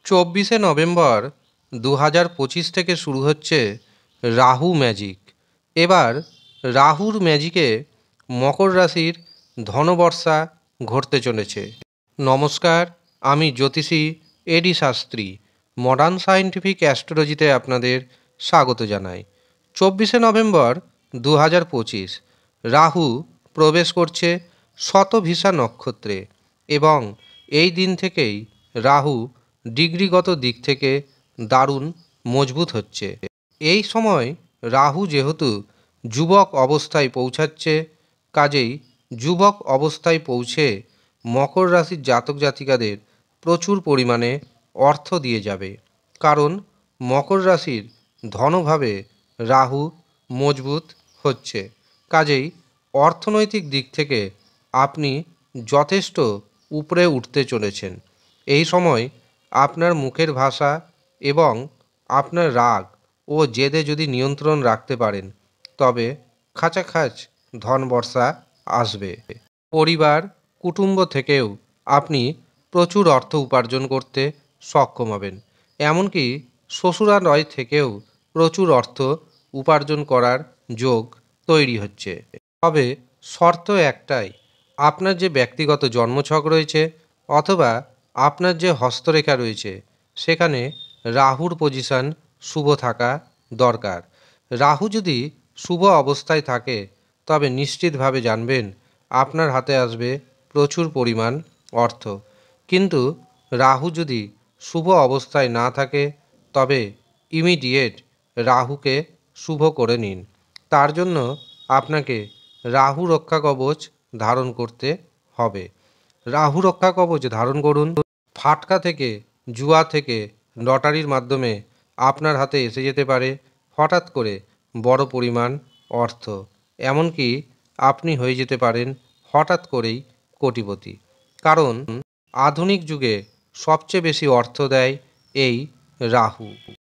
24 November 2025 থেকে শুরু হচ্ছে রাহু ম্যাজিক। এবার রাহুর ম্যাজিকে মকর রাশির ধনবর্ষা ঘটতে চলেছে। নমস্কার, আমি জ্যোতিষী এডি শাস্ত্রী। মডার্ন সায়েন্টিফিক অ্যাস্ট্রোলজিতে আপনাদের স্বাগত জানাই। 24 নভেম্বর 2025 রাহু প্রবেশ করছে শতভিসা নক্ষত্রে এবং এই দিন থেকেই রাহু ডিগ্রিগত দিক থেকে দারুণ মজবুত হচ্ছে। এই সময় রাহু যেহেতু যুবক অবস্থায় পৌঁছাচ্ছে, কাজেই যুবক অবস্থায় পৌঁছে মকর রাশির জাতক জাতিকাদের প্রচুর পরিমাণে অর্থ দিয়ে যাবে, কারণ মকর রাশির ধনভাবে রাহু মজবুত হচ্ছে। কাজেই অর্থনৈতিক দিক থেকে আপনি যথেষ্ট উপরে উঠতে চলেছেন। এই সময় আপনার মুখের ভাষা এবং আপনার রাগ ও জেদে যদি নিয়ন্ত্রণ রাখতে পারেন, তবে খাঁচাখাচ ধনবর্ষা আসবে। পরিবার কুটুম্ব থেকেও আপনি প্রচুর অর্থ উপার্জন করতে সক্ষম হবেন। এমনকি শ্বশুরালয় থেকেও প্রচুর অর্থ উপার্জন করার যোগ তৈরি হচ্ছে। তবে শর্ত একটাই, আপনার যে ব্যক্তিগত জন্মছক রয়েছে অথবা আপনার যে হস্তরেখা রয়েছে সেখানে রাহুর পজিশন শুভ থাকা দরকার। রাহু যদি শুভ অবস্থায় থাকে তবে নিশ্চিতভাবে জানবেন আপনার হাতে আসবে প্রচুর পরিমাণ অর্থ। কিন্তু রাহু যদি শুভ অবস্থায় না থাকে তবে ইমিডিয়েট রাহুকে শুভ করে নিন। তার জন্য আপনাকে রাহু রক্ষা কবচ ধারণ করতে হবে। রাহু রক্ষা কবচ ধারণ করুন। ফাটকা থেকে, জুয়া থেকে, লটারির মাধ্যমে আপনার হাতে এসে যেতে পারে হঠাৎ করে বড় পরিমাণ অর্থ। এমনকি আপনি হয়ে যেতে পারেন হঠাৎ করেই কোটিপতি। কারণ আধুনিক যুগে সবচেয়ে বেশি অর্থ দেয় এই রাহু।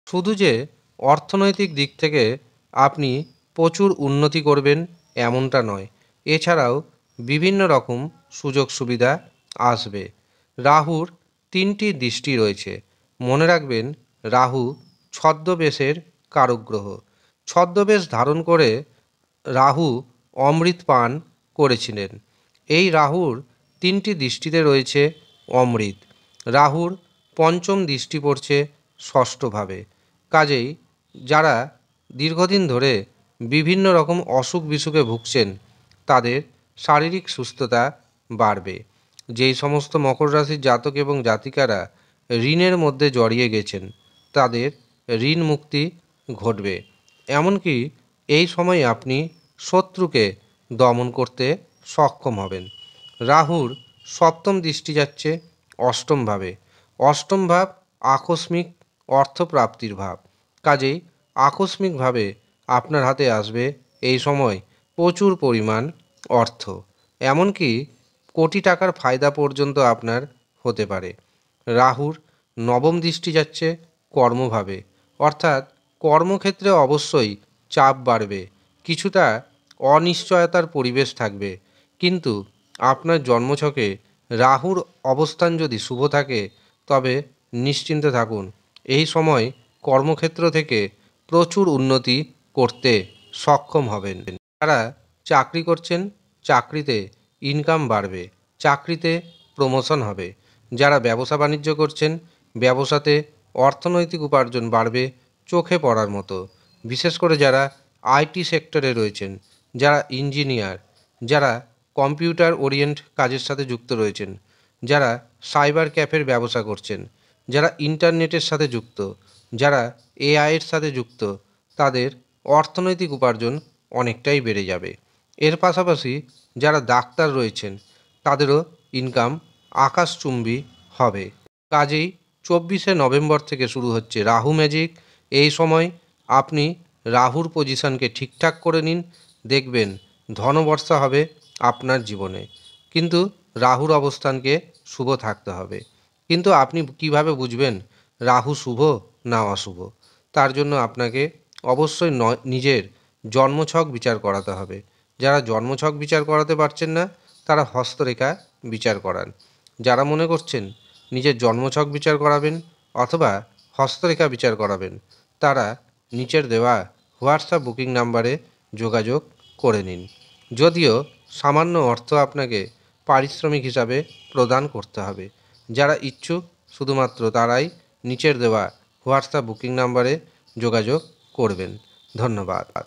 শুধু যে অর্থনৈতিক দিক থেকে আপনি প্রচুর উন্নতি করবেন এমনটা নয়, এছাড়াও বিভিন্ন রকম সুযোগ সুবিধা আসবে। রাহুর 3টি দৃষ্টি রয়েছে। মনে রাখবেন, রাহু ছদ্মবেশের কারক গ্রহ। ছদ্মবেশ ধারণ করে রাহু অমৃত পান করেছিলেন। এই রাহুর 3টি দৃষ্টিতে রয়েছে অমৃত। রাহুর পঞ্চম দৃষ্টি পড়ছে ষষ্ঠভাবে। কাজেই যারা দীর্ঘদিন ধরে বিভিন্ন রকম অসুখ বিসুখে ভুগছেন তাদের শারীরিক সুস্থতা বাড়বে। যেই সমস্ত মকর রাশির জাতক এবং জাতিকারা ঋণের মধ্যে জড়িয়ে গেছেন তাদের ঋণ মুক্তি ঘটবে। এমনকি এই সময় আপনি শত্রুকে দমন করতে সক্ষম হবেন। রাহুর সপ্তম দৃষ্টি যাচ্ছে অষ্টমভাবে। অষ্টম ভাব আকস্মিক অর্থপ্রাপ্তির ভাব। কাজেই আকস্মিকভাবে আপনার হাতে আসবে এই সময় প্রচুর পরিমাণ অর্থ। এমনকি কোটি টাকার ফায়দা পর্যন্ত আপনার হতে পারে। রাহুর নবম দৃষ্টি যাচ্ছে কর্মভাবে, অর্থাৎ কর্মক্ষেত্রে অবশ্যই চাপ বাড়বে, কিছুটা অনিশ্চয়তার পরিবেশ থাকবে। কিন্তু আপনার জন্মছকে রাহুর অবস্থান যদি শুভ থাকে তবে নিশ্চিন্তে থাকুন, এই সময় কর্মক্ষেত্র থেকে প্রচুর উন্নতি করতে সক্ষম হবেন। যারা চাকরি করছেন চাকরিতে ইনকাম বাড়বে, চাকরিতে প্রমোশন হবে। যারা ব্যবসা বাণিজ্য করছেন ব্যবসাতে অর্থনৈতিক উপার্জন বাড়বে চোখে পড়ার মতো। বিশেষ করে যারা আইটি সেক্টরে রয়েছেন, যারা ইঞ্জিনিয়ার, যারা কম্পিউটার ওরিয়েন্ট কাজের সাথে যুক্ত রয়েছেন, যারা সাইবার ক্যাফের ব্যবসা করছেন, যারা ইন্টারনেটের সাথে যুক্ত, যারা এআইয়ের সাথে যুক্ত, তাদের অর্থনৈতিক উপার্জন অনেকটাই বেড়ে যাবে। এর পাশাপাশি যারা ডাক্তার রয়েছেন তাদেরও ইনকাম আকাশচুম্বী হবে। কাজেই 24 নভেম্বর থেকে শুরু হচ্ছে রাহু ম্যাজিক। এই সময় আপনি রাহুর পজিশনকে ঠিকঠাক করে নিন, দেখবেন ধনবর্ষা হবে আপনার জীবনে। কিন্তু রাহুর অবস্থানকে শুভ থাকতে হবে। কিন্তু আপনি কিভাবে বুঝবেন রাহু শুভ না অশুভ? তার জন্য আপনাকে অবশ্যই নিজের জন্মছক বিচার করাতে হবে। যারা জন্মছক বিচার করাতে পারছেন না তারা হস্তরেখা বিচার করান। যারা মনে করছেন নিজের জন্মছক বিচার করাবেন অথবা হস্তরেখা বিচার করাবেন, তারা নিচের দেওয়া হোয়াটসঅ্যাপ বুকিং নাম্বারে যোগাযোগ করে নিন। যদিও সামান্য অর্থ আপনাকে পারিশ্রমিক হিসাবে প্রদান করতে হবে। যারা ইচ্ছুক শুধুমাত্র তারাই নিচের দেওয়া হোয়াটসঅ্যাপ বুকিং নাম্বারে যোগাযোগ করবেন। ধন্যবাদ।